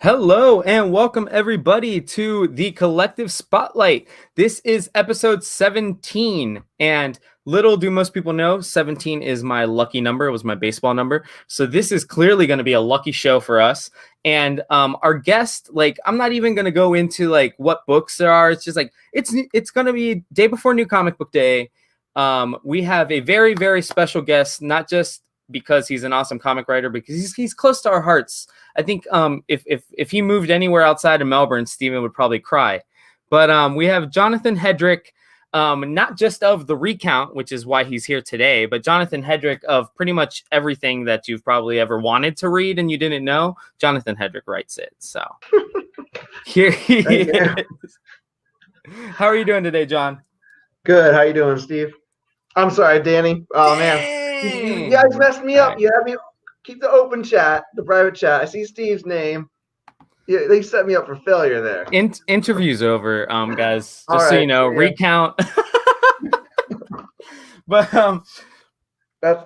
Hello and welcome everybody to the Collective Spotlight. This is episode 17, and little do most people know, 17 is my lucky number. It was my baseball number. So this is clearly going to be a lucky show for us. And our guest, I'm not even going to go into what books there are. It's just it's going to be day before New Comic Book Day. We have a very, very special guest, not just because he's an awesome comic writer, because he's close to our hearts. I think if he moved anywhere outside of Melbourne, Steven would probably cry. But we have Jonathan Hedrick, not just of the Recount, which is why he's here today, but Jonathan Hedrick of pretty much everything that you've probably ever wanted to read and you didn't know. Jonathan Hedrick writes it. So here he is. How are you doing today, John? Good. How you doing, Steve? I'm sorry, Danny. Oh, man. You guys messed me up. Right. You have me keep the open chat, the private chat. I see Steve's name. Yeah, they set me up for failure there. Interview's over, guys. Just so you know, yeah. Recount. But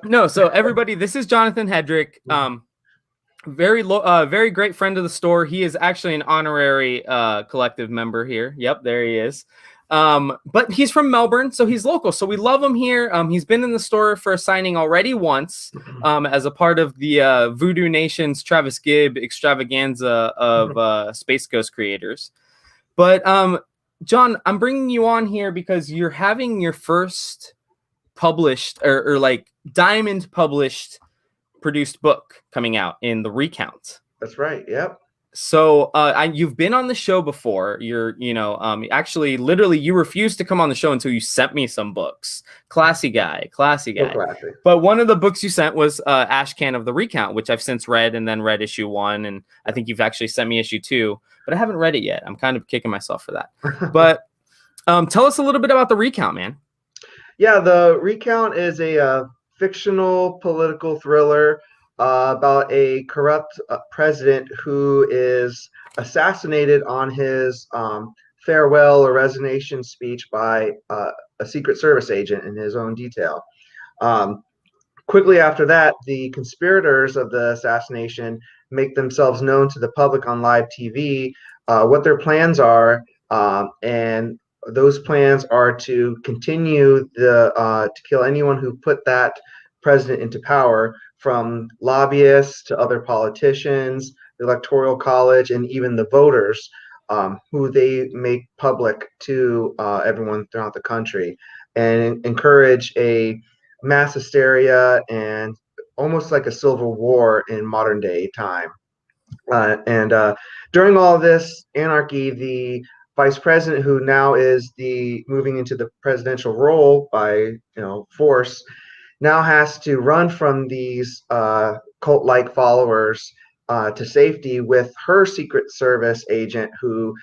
no. So everybody, this is Jonathan Hedrick. Very great friend of the store. He is actually an honorary collective member here. Yep, there he is. But he's from Melbourne, so he's local. So we love him here. He's been in the store for a signing already once, as a part of the Voodoo Nation's Travis Gibb extravaganza of Space Ghost creators. But John, I'm bringing you on here because you're having your first published or diamond published produced book coming out in the Recount. That's right. Yep. So you've been on the show before. Actually, literally, you refused to come on the show until you sent me some books. Classy guy. So classy. But one of the books you sent was Ashcan of the Recount, which I've since read and then read issue 1. And I think you've actually sent me issue 2, but I haven't read it yet. I'm kind of kicking myself for that. But tell us a little bit about the Recount, man. Yeah, the Recount is a fictional political thriller about a corrupt president who is assassinated on his farewell or resignation speech by a Secret Service agent in his own detail. Quickly after that, the conspirators of the assassination make themselves known to the public on live TV, what their plans are, and those plans are to continue to kill anyone who put that president into power, from lobbyists to other politicians, the Electoral College, and even the voters, who they make public to everyone throughout the country, and encourage a mass hysteria and almost like a civil war in modern day time. During all of this anarchy, the vice president, who now is moving into the presidential role by force, now has to run from these cult-like followers to safety with her Secret Service agent, who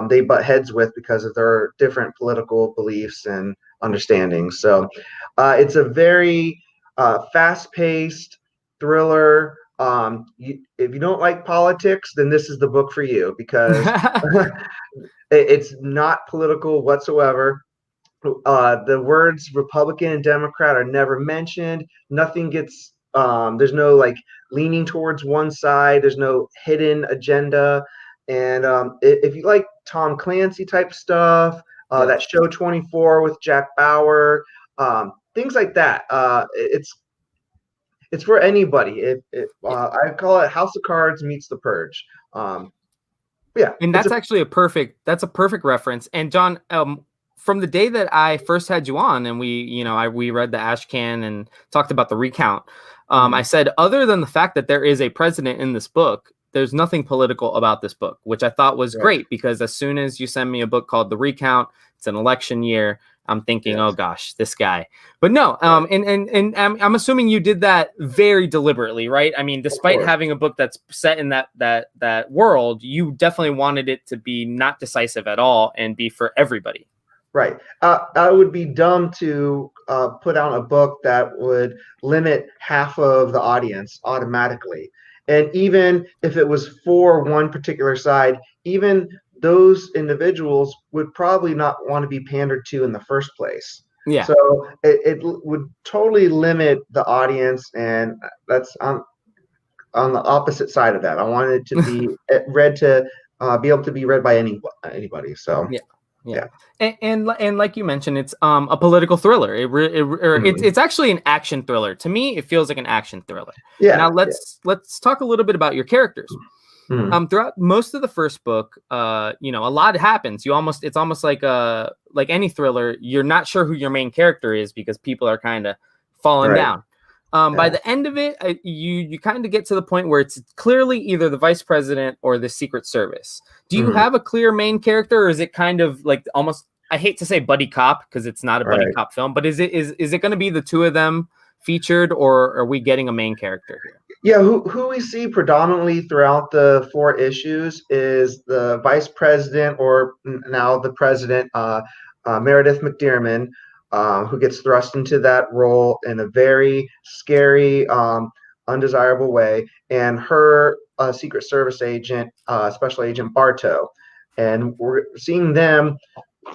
they butt heads with because of their different political beliefs and understandings. So it's a very fast-paced thriller. If you don't like politics, then this is the book for you, because it's not political whatsoever. The words Republican and Democrat are never mentioned. Nothing gets there's no leaning towards one side. There's no hidden agenda. And if you like Tom Clancy type stuff, that show 24 with Jack Bauer, things like that, it's for anybody. I call it House of Cards meets The Purge. Yeah, and that's actually a perfect reference. And John, from the day that I first had you on and we read the Ashcan and talked about the Recount, I said, other than the fact that there is a president in this book, there's nothing political about this book, which I thought was great, because as soon as you send me a book called The Recount, it's an election year, I'm thinking, oh gosh, this guy. But no, and I'm assuming you did that very deliberately, right? I mean, despite having a book that's set in that world, you definitely wanted it to be not decisive at all and be for everybody. Right. I would be dumb to put out a book that would limit half of the audience automatically. And even if it was for one particular side, even those individuals would probably not want to be pandered to in the first place. Yeah. So it would totally limit the audience, and that's on the opposite side of that. I wanted it to be read to be able to be read by anybody. So Yeah, yeah. yeah. And like you mentioned, it's a political thriller. It's actually an action thriller. To me, it feels like an action thriller. Yeah. Now let's talk a little bit about your characters. Mhm. Throughout most of the first book, a lot happens. It's almost like any thriller. You're not sure who your main character is because people are kind of falling Right. down. By Yeah. the end of it, you kind of get to the point where it's clearly either the vice president or the Secret Service. Do you Mhm. have a clear main character, or is it kind of like almost? I hate to say buddy cop because it's not a buddy Right. cop film, but is it going to be the two of them featured, or are we getting a main character here? Yeah, who we see predominantly throughout the 4 issues is the vice president, or now the president, Meredith McDearman, who gets thrust into that role in a very scary, undesirable way, and her Secret Service agent, Special Agent Bartow. And we're seeing them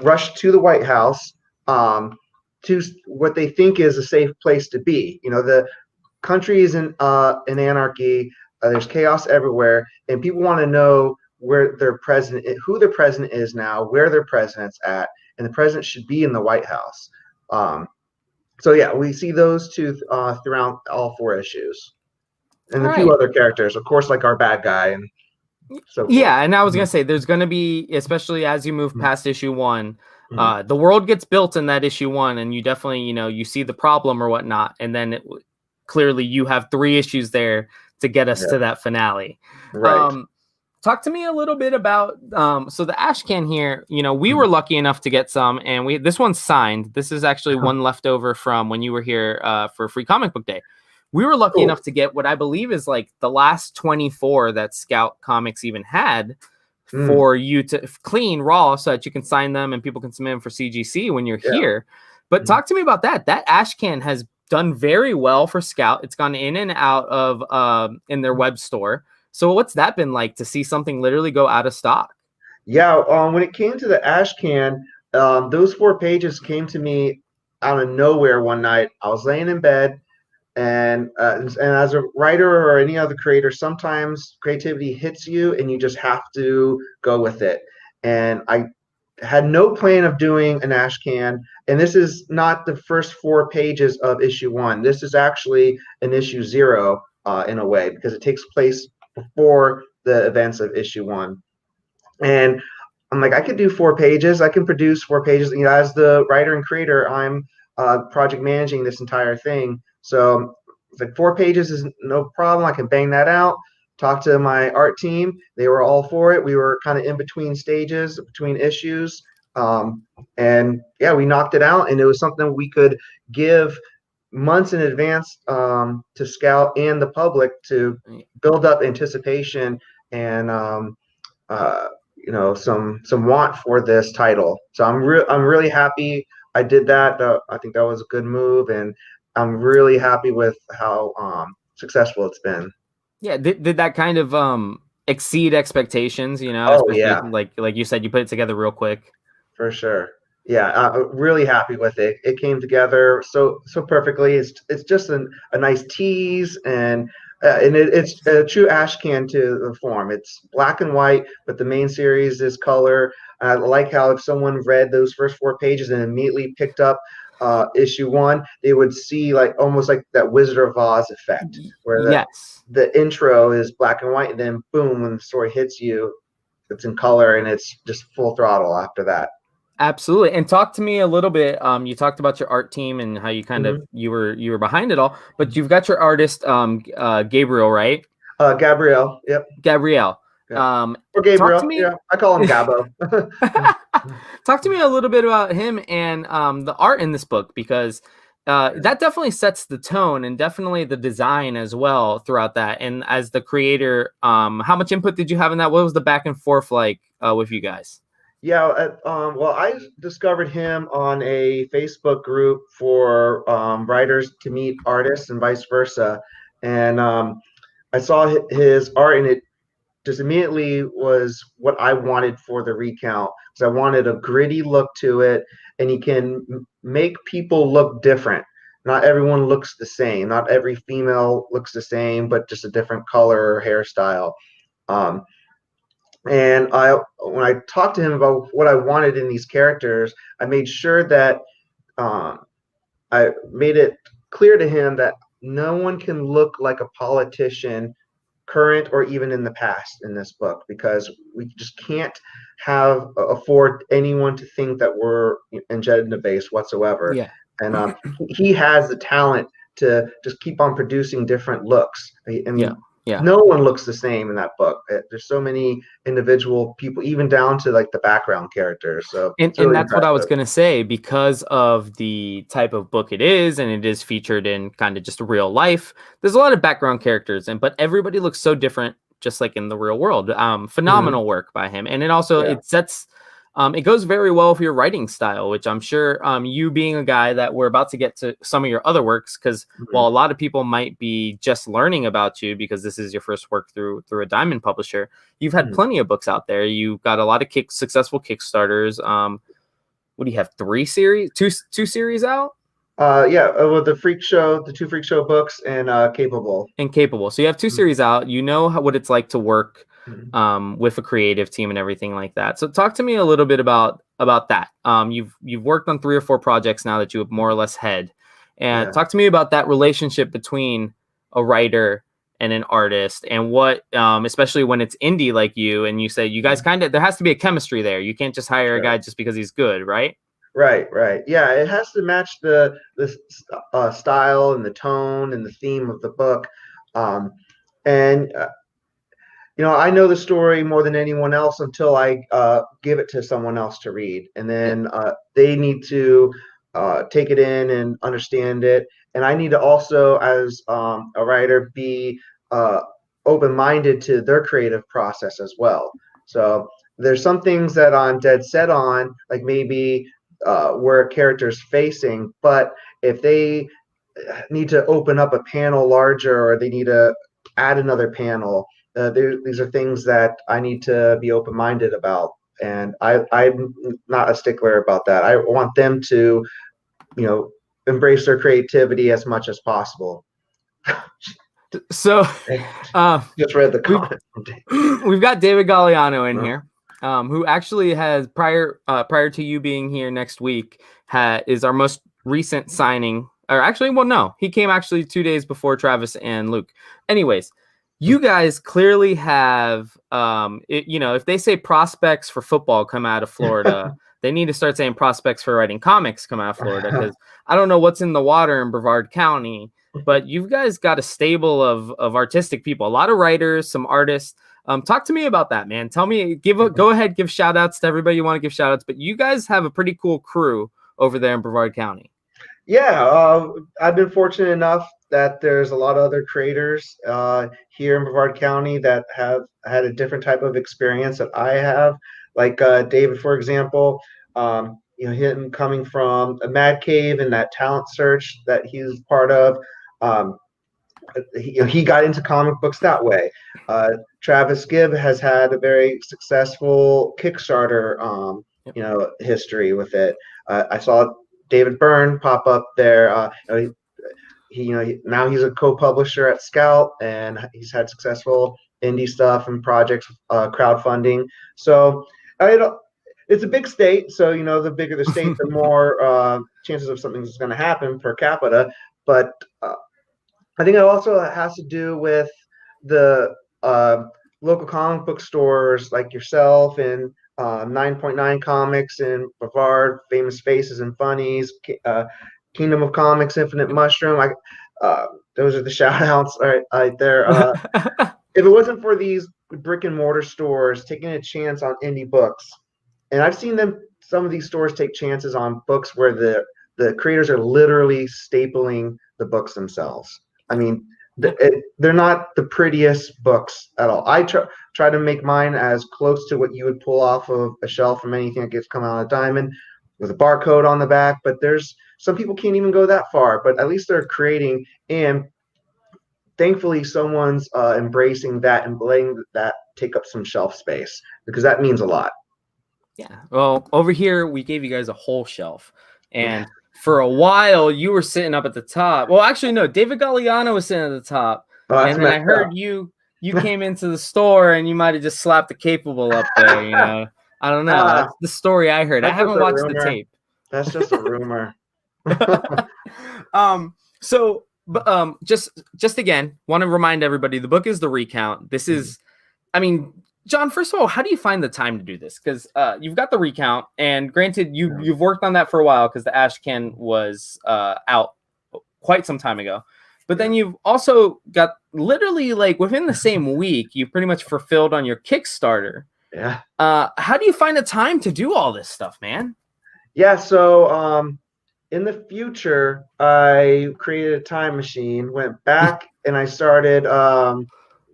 rush to the White House, to what they think is a safe place to be. The country is in anarchy. There's chaos everywhere, and people want to know where their president, who their president is now, where their president's at, and the president should be in the White House. Um, so yeah, we see those two throughout all 4 issues, and All a few right. other characters, of course, like our bad guy and so forth. Yeah, and I was Mhm. gonna say there's gonna be, especially as you move past issue one, Mhm. the world gets built in that issue one, and you definitely, you see the problem or whatnot, and then clearly you have 3 issues there to get us Yeah, to that finale. right. Um, Talk to me a little bit about so the ash can here. We Mhm. were lucky enough to get some, and this one's signed. This is actually one left over from when you were here for Free Comic Book Day. We were lucky Cool. enough to get what I believe is like the last 24 that Scout Comics even had Mm, for you to clean raw so that you can sign them and people can submit them for CGC when you're yeah. here. But Mhm. talk to me about that. That ash can has done very well for Scout. It's gone in and out of in their web store. So what's that been like to see something literally go out of stock? Yeah, when it came to the ash can, those 4 pages came to me out of nowhere one night. I was laying in bed, and as a writer or any other creator, sometimes creativity hits you, and you just have to go with it. And I had no plan of doing an ash can, and this is not the first 4 pages of issue one. This is actually an issue zero, in a way, because it takes place before the events of issue one. And I'm like, I could do 4 pages. I can produce 4 pages. As the writer and creator, I'm project managing this entire thing. So it's like 4 pages is no problem. I can bang that out. Talk to my art team. They were all for it. We were kind of in between stages, between issues. And yeah, we knocked it out. And it was something we could give months in advance, to Scout and the public to build up anticipation and uh, some want for this title. So I'm really happy I did that. I think that was a good move, and I'm really happy with how successful it's been. Yeah, did that kind of exceed expectations, Oh especially yeah, like you said, you put it together real quick. for sure. Yeah, really happy with it. It came together so perfectly. It's just a nice tease, and it's a true ash can to the form. It's black and white, but the main series is color. I like how if someone read those first 4 pages and immediately picked up issue one, they would see like almost like that Wizard of Oz effect, where Yes. the intro is black and white, and then boom, when the story hits you, it's in color, and it's just full throttle after that. Absolutely. And talk to me a little bit. You talked about your art team and how you kind of Mm-hmm. you were behind it all, but you've got your artist Gabriel, right? Gabrielle, yep, Gabrielle. yeah, Um or Talk to Gabriel, me yeah, I call him Gabo. talk to me a little bit about him and the art in this book because that definitely sets the tone and definitely the design as well throughout that. And as the creator, how much input did you have in that? What was the back and forth like with you guys? Yeah, well, I discovered him on a Facebook group for writers to meet artists and vice versa, and I saw his art, and it just immediately was what I wanted for the recount. Because I wanted a gritty look to it, and he can make people look different. not everyone looks the same. Not every female looks the same, but just a different color or hairstyle. Um, and when I talked to him about what I wanted in these characters, I made sure that um, I made it clear to him that no one can look like a politician, current or even in the past, in this book, because we just can't afford anyone to think that we're agenda based whatsoever. Yeah. And he has the talent to just keep on producing different looks. I Yeah. mean, Yeah. no one looks the same in that book. There's so many individual people, even down to like the background characters. So it's And really that's what I was impressive. going to say, because of the type of book it is, and it is featured in kind of just real life. There's a lot of background characters, but everybody looks so different, just like in the real world. Mhm. Phenomenal work by him, and it also Yeah. it goes very well with your writing style, which I'm sure, you being a guy that we're about to get to some of your other works, because while Mhm. a lot of people might be just learning about you because this is your first work through a Diamond publisher, you've had Mhm. plenty of books out there. You've got a lot of successful Kickstarters. What do you have? Three series, two series out, Yeah, well, the two Freak Show books, and Capable. and Capable. So you have two Mhm. series out. You know what it's like to work Mhm. with a creative team and everything like that. So talk to me a little bit about that. You've worked on 3 or 4 projects now that you have more or less head, and Yeah. talk to me about that relationship between a writer and an artist, and what, especially when it's indie like you, and you say you guys kind of, there has to be a chemistry there. You can't just hire a guy Sure. just because he's good, right? Right, right. Yeah, it has to match the style and the tone and the theme of the book. Um, and I know the story more than anyone else until I give it to someone else to read, and Yeah. then they need to take it in and understand it. And I need to also, as a writer, be uh, open-minded to their creative process as well. So there's some things that I'm dead set on, like maybe where a character's facing, but if they need to open up a panel larger, or they need to add another panel, these are things that I need to be open minded about. And I'm not a stickler about that. I want them to, you know, embrace their creativity as much as possible. So uh, Just read the we've comment from Dave. we've got David Galliano in No. here, who actually has prior to you being here next week, is our most recent signing. Or actually, well, no, he came actually 2 days before Travis and Luke. Anyways, you guys clearly have, if they say prospects for football come out of Florida, they need to start saying prospects for writing comics come out of Florida, because I don't know what's in the water in Brevard County, but you guys got a stable of artistic people, a lot of writers, some artists. Talk to me about that, man. Tell me, go ahead, give shout outs to everybody you want to give shout outs, but you guys have a pretty cool crew over there in Brevard County. Yeah, I've been fortunate enough that there's a lot of other creators here in Brevard County that have had a different type of experience that I have. Like David, for example, him coming from a Mad Cave and that talent search that he's part of. Um, he got into comic books that way. Uh, Travis Gibb has had a very successful Kickstarter, Yep. history with it. I saw David Byrne pop up there. Now he's a co-publisher at Scout, and he's had successful indie stuff and projects, crowdfunding. So I, it's a big state, so the bigger the state, the more chances of something's going to happen per capita. But I think it also has to do with the local comic book stores like yourself and 9.9 Comics and Bavard, Famous Faces and Funnies, Kingdom of Comics, Infinite Mushroom. Those are the shout outs right there. If it wasn't for these brick and mortar stores taking a chance on indie books, and I've seen some of these stores take chances on books where the creators are literally stapling the books themselves. I mean, Yeah. they're not the prettiest books at all. I try to make mine as close to what you would pull off of a shelf from anything that gets come out of Diamond, with a barcode on the back. But there's some people can't even go that far. But at least they're creating, and thankfully someone's embracing that and letting that take up some shelf space, because that means a lot. Yeah. Well, over here we gave you guys a whole shelf, Yeah. and for a while you were sitting up at the top. Well, actually, no, David Galliano was sitting at the top. Oh, that's And then I messed heard up. you came into the store and you might have just slapped the capable up there, you know. I don't know. Ah, That's the story I heard. I that's just haven't a watched the rumor. tape. That's just a rumor. So but just again, want to remind everybody the book is The Recount. This is, I mean, John, first of all, how do you find the time to do this? Because you've got The Recount, and granted, you've worked on that for a while because the Ashcan was out quite some time ago. But then you've also got literally like within the same week, you pretty much fulfilled on your Kickstarter. Yeah. How do you find the time to do all this stuff, man? Yeah, so in the future, I created a time machine, went back, and I started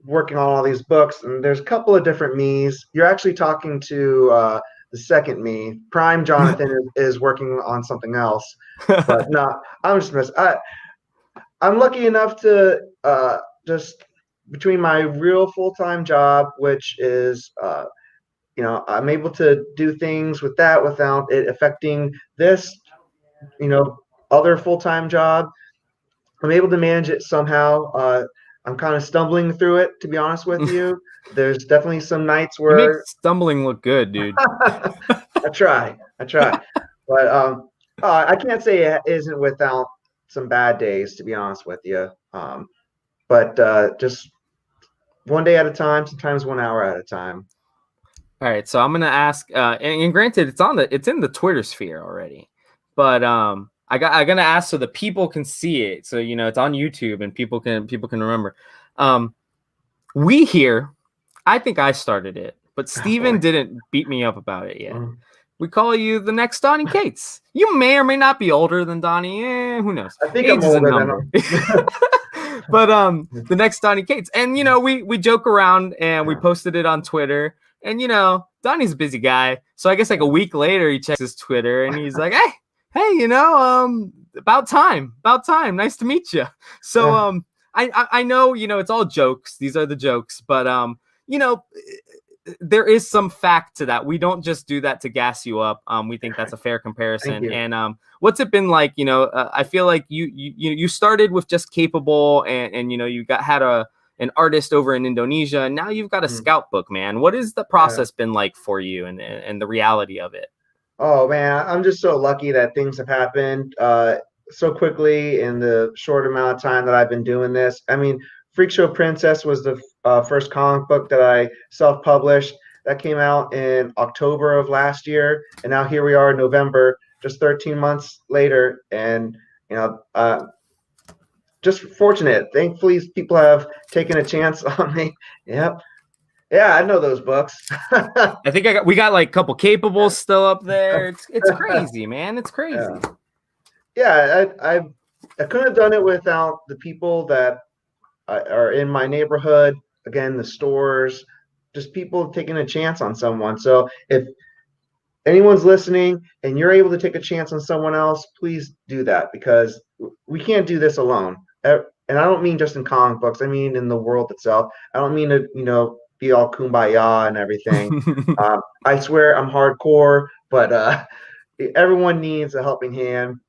working on all these books. And there's a couple of different me's. You're actually talking to the second me. Prime Jonathan is working on something else, but no, I'm just I'm lucky enough to just between my real full-time job, which is I'm able to do things with that without it affecting this, other full-time job. I'm able to manage it somehow. I'm kind of stumbling through it, to be honest with you. There's definitely some nights You make where stumbling look good, dude. I try, but I can't say it isn't without some bad days, to be honest with you. But just one day at a time, sometimes 1 hour at a time. All right, so I'm gonna ask, and granted, it's in the Twitter sphere already, but I'm gonna ask so the people can see it. So it's on YouTube and people can remember. We here, I think I started it, but Steven didn't beat me up about it yet. We call you the next Donnie Cates. You may or may not be older than Donnie. Who knows? I think Age I'm is a older than number. him. But the next Donnie Cates, and we joke around and we posted it on Twitter, and Donnie's a busy guy, so I guess like a week later he checks his Twitter and he's like, hey, about time, nice to meet you. So I know it's all jokes. These are the jokes, but there is some fact to that. We don't just do that to gas you up. We think that's a fair comparison. And what's it been like? I feel like you started with just Capable, and you had an artist over in Indonesia, and now you've got a scout book, man. What has the process been like for you, and the reality of it? Oh man, I'm just so lucky that things have happened so quickly in the short amount of time that I've been doing this. I mean, Freak Show Princess was the first comic book that I self-published. That came out in October of last year, and now here we are in November, just 13 months later, and just fortunate. Thankfully, people have taken a chance on me. Yep. Yeah, I know those books. I think we got like a couple Capables still up there. It's crazy, man. It's crazy. Yeah, I couldn't have done it without the people that are in my neighborhood. Again, the stores, just people taking a chance on someone. So if anyone's listening and you're able to take a chance on someone else, please do that, because we can't do this alone. And I don't mean just in comic books. I mean in the world itself. I don't mean to, be all kumbaya and everything. I swear I'm hardcore, but everyone needs a helping hand.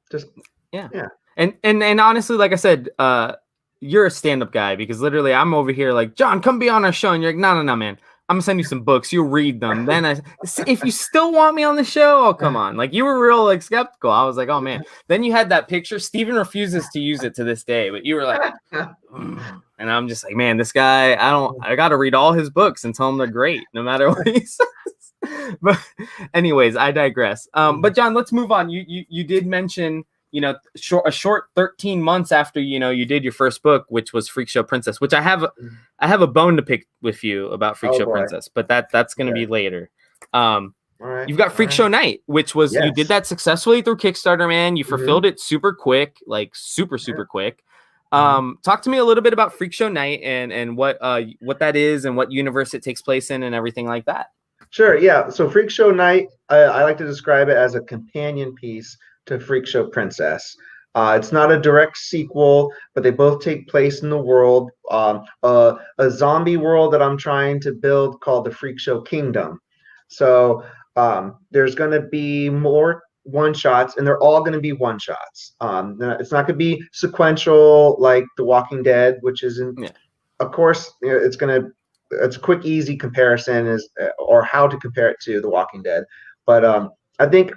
Just yeah. And honestly, like I said, you're a stand-up guy, because literally I'm over here like, John, come be on our show, and you're like, no, man. I'm gonna send you some books. You'll read them. Then if you still want me on the show, oh come on. Like, you were real like skeptical. I was like, oh man. Then you had that picture. Steven refuses to use it to this day, but you were like, and I'm just like, man, this guy, I gotta read all his books and tell him they're great, no matter what he says. But anyways, I digress. But John, let's move on. You did mention a short 13 months after you did your first book, which was Freak Show Princess, which I have a bone to pick with you about Freak Show Princess, but that's going to be later. You've got Freak Show Night, which was you did that successfully through Kickstarter, man. You fulfilled it super quick, like super quick. Talk to me a little bit about Freak Show Night and what that is and what universe it takes place in and everything like that. Sure, yeah. So Freak Show Night, I like to describe it as a companion piece to Freak Show Princess. It's not a direct sequel, but they both take place in the world, a zombie world that I'm trying to build called the Freak Show Kingdom. So there's going to be more one shots, and they're all going to be one shots. It's not going to be sequential like The Walking Dead, which isn't. Yeah. Of course, it's a quick, easy comparison is or how to compare it to The Walking Dead. But I think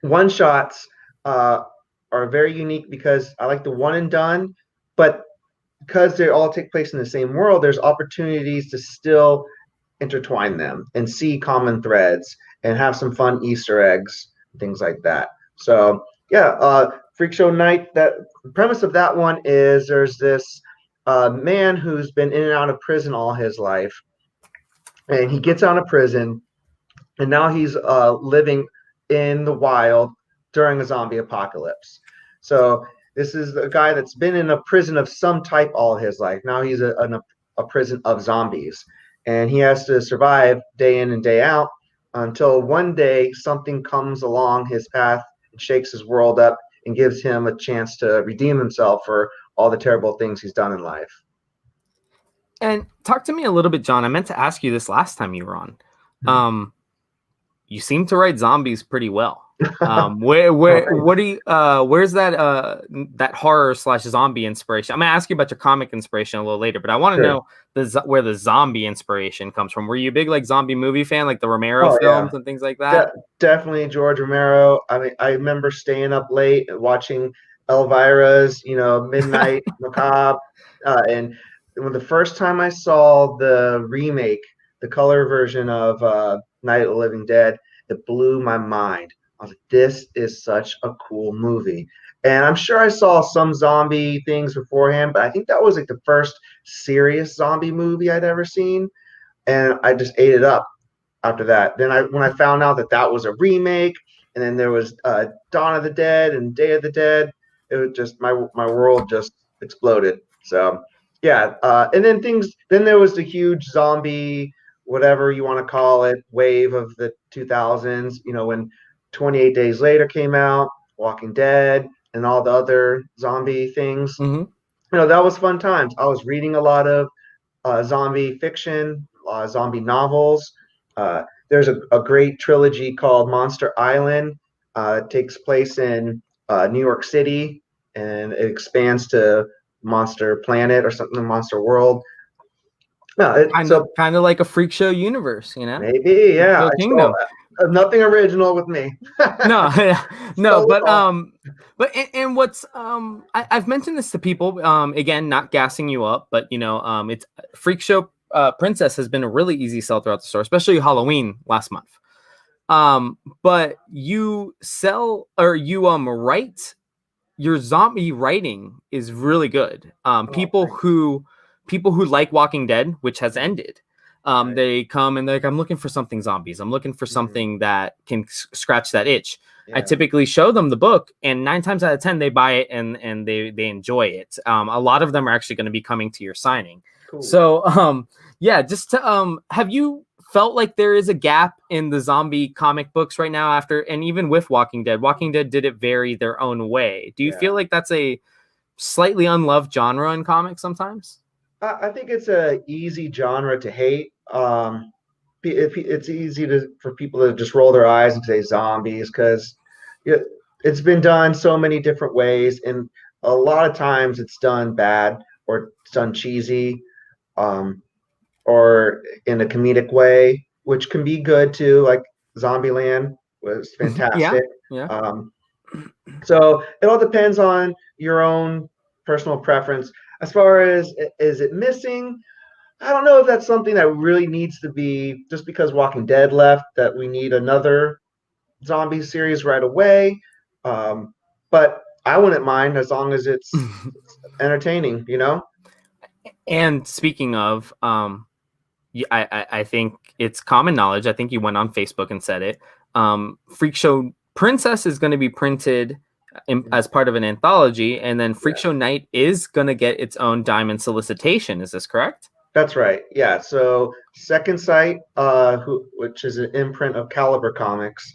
one shots are very unique because I like the one and done, but because they all take place in the same world, there's opportunities to still intertwine them and see common threads and have some fun Easter eggs, things like that. So yeah, Freak Show Night. That the premise of that one is there's this man who's been in and out of prison all his life, and he gets out of prison, and now he's living in the wild during a zombie apocalypse. So this is a guy that's been in a prison of some type all his life. Now he's a prison of zombies, and he has to survive day in and day out until one day something comes along his path and shakes his world up and gives him a chance to redeem himself for all the terrible things he's done in life. And talk to me a little bit, John. I meant to ask you this last time you were on. You seem to write zombies pretty well. What do you where's that horror / zombie inspiration? I'm gonna ask you about your comic inspiration a little later, but I want to know where the zombie inspiration comes from. Were you a big like zombie movie fan, like the Romero films and things like that? Definitely George Romero. I mean, I remember staying up late watching Elvira's, Midnight Macabre, and when the first time I saw the remake, the color version of Night of the Living Dead, it blew my mind. I was like, this is such a cool movie. And I'm sure I saw some zombie things beforehand, but I think that was like the first serious zombie movie I'd ever seen. And I just ate it up after that. Then when I found out that was a remake, and then there was Dawn of the Dead and Day of the Dead, it was just my world just exploded. So yeah, and then there was the huge zombie, whatever you want to call it, wave of the 2000s. When 28 Days Later came out, Walking Dead, and all the other zombie things. Mm-hmm. That was fun times. I was reading a lot of zombie fiction, zombie novels. There's a great trilogy called Monster Island. It takes place in New York City, and it expands to Monster Planet or something, Monster World. No, kind of like a Freak Show universe, Maybe, yeah. Kingdom. Nothing original with me. No, but what's I've mentioned this to people, again, not gassing you up, but it's Freak Show Princess has been a really easy sell throughout the store, especially Halloween last month. But you sell or you write, your zombie writing is really good. People who like Walking Dead, which has ended, right. They come and they're like, I'm looking for something zombies. I'm looking for something that can scratch that itch. Yeah. I typically show them the book, and 9 times out of 10 they buy it and they enjoy it. A lot of them are actually going to be coming to your signing. Cool. So yeah, just to have you felt like there is a gap in the zombie comic books right now and even with Walking Dead did it vary their own way. Do you feel like that's a slightly unloved genre in comics sometimes? I think it's a easy genre to hate. It's easy for people to just roll their eyes and say zombies because it's been done so many different ways, and a lot of times it's done bad or it's done cheesy, or in a comedic way, which can be good too. Like Zombieland was fantastic. Yeah. So it all depends on your own personal preference. As far as is it missing, I don't know if that's something that really needs to be just because Walking Dead left that we need another zombie series right away. But I wouldn't mind as long as it's entertaining, And speaking of, I think it's common knowledge. I think you went on Facebook and said it. Freak Show Princess is going to be printed as part of an anthology, and then Freak Show Night is going to get its own Diamond solicitation. Is this correct? That's right. Yeah. So Second Sight, which is an imprint of Caliber Comics,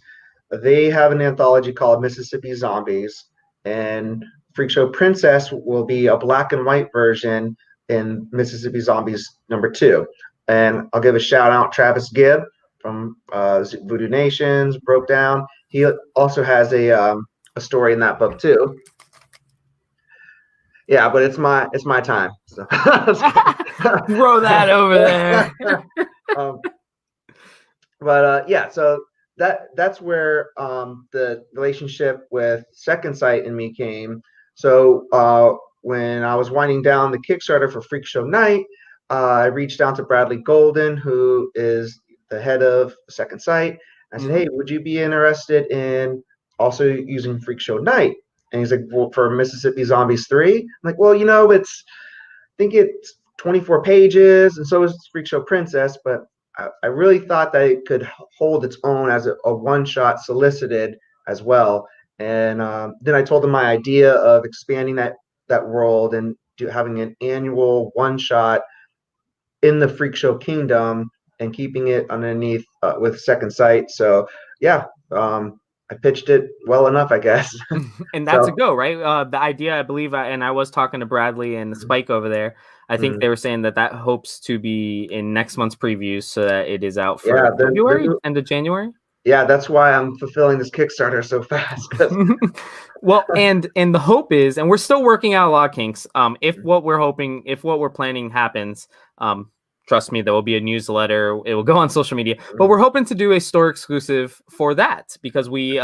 they have an anthology called Mississippi Zombies, and Freak Show Princess will be a black and white version in Mississippi Zombies #2. And I'll give a shout out Travis Gibb from Voodoo Nations, Broke Down. he also has a story in that book too. Yeah, but it's my time. So. Throw that over there. But yeah, so that's where the relationship with Second Sight and me came. So when I was winding down the Kickstarter for Freak Show Night, I reached out to Bradley Golden, who is the head of Second Sight. I said, "Hey, would you be interested in also using Freak Show Night?" And he's like, "Well, for Mississippi Zombies 3?" I'm like, "Well, I think it's 24 pages, and so is Freak Show Princess, but I really thought that it could hold its own as a one-shot solicited as well." And then I told him my idea of expanding that world and having an annual one-shot in the Freak Show Kingdom and keeping it underneath with Second Sight. So yeah, I pitched it well enough, I guess. And that's a go, right? The idea, I believe, and I was talking to Bradley and Spike over there. I think they were saying that hopes to be in next month's previews, so that it is out for February, end of January. Yeah, that's why I'm fulfilling this Kickstarter so fast. Well, and the hope is, and we're still working out a lot of kinks. If what we're planning happens, trust me, there will be a newsletter. It will go on social media, but we're hoping to do a store exclusive for that because we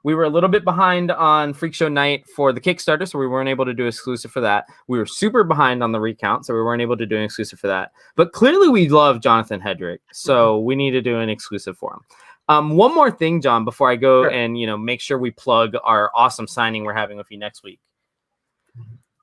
were a little bit behind on Freak Show Night for the Kickstarter, so we weren't able to do exclusive for that. We were super behind on the Recount, so we weren't able to do an exclusive for that. But clearly we love Jonathan Hedrick, so we need to do an exclusive for him. One more thing, John, before I go and make sure we plug our awesome signing we're having with you next week.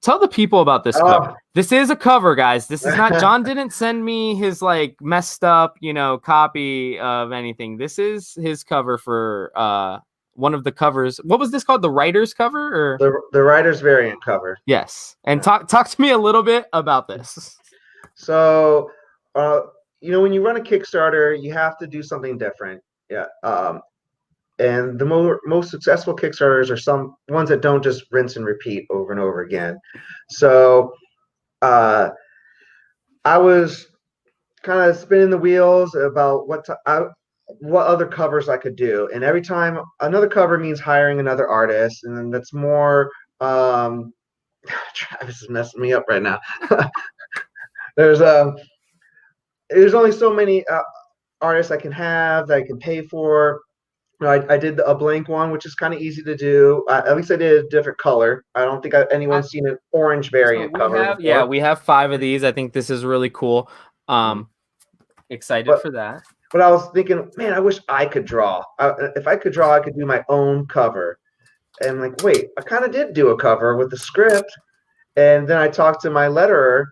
Tell the people about this cover. This is a cover, guys. This is not, John didn't send me his messed up, copy of anything. This is his cover for one of the covers. What was this called? The writer's cover or the writer's variant cover? Yes. And talk to me a little bit about this. So, when you run a Kickstarter, you have to do something different. Yeah. And the most successful Kickstarters are some ones that don't just rinse and repeat over and over again. So I was kind of spinning the wheels about what other covers I could do. And every time another cover means hiring another artist. And then that's more, Travis is messing me up right now. There's only so many artists I can have that I can pay for. I did a blank one, which is kind of easy to do. At least I did a different color. I don't think anyone's seen an orange variant cover before. Yeah, we have 5 of these. I think this is really cool. Excited for that. But I was thinking, man, I wish I could draw. If I could draw, I could do my own cover. And I'm like, wait, I kind of did do a cover with the script. And then I talked to my letterer,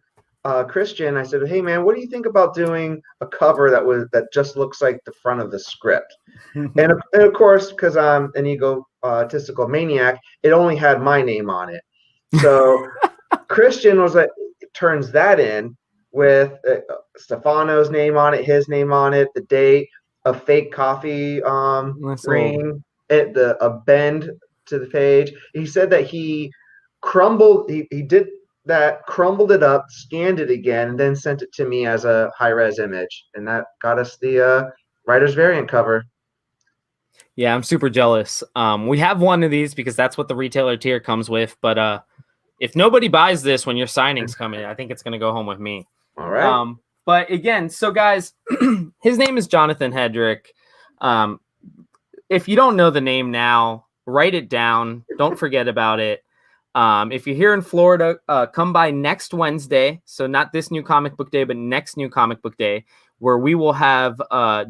Christian. I said, hey man, what do you think about doing a cover that just looks like the front of the script? and of course, because I'm an egotistical maniac, it only had my name on it. So Christian was like, turns that in with Stefano's name on it, his name on it, the date, a fake coffee ring, a bend to the page. He said that he crumbled. He did that, crumbled it up, scanned it again, and then sent it to me as a high-res image. And that got us the writer's variant cover. Yeah, I'm super jealous. We have one of these because that's what the retailer tier comes with. But if nobody buys this when your signing's coming, I think it's going to go home with me. All right. But again, so guys, his name is Jonathan Hedrick. If you don't know the name now, write it down. Don't forget about it. If you're here in Florida, come by next Wednesday. So not this new comic book day, but next new comic book day, where we will have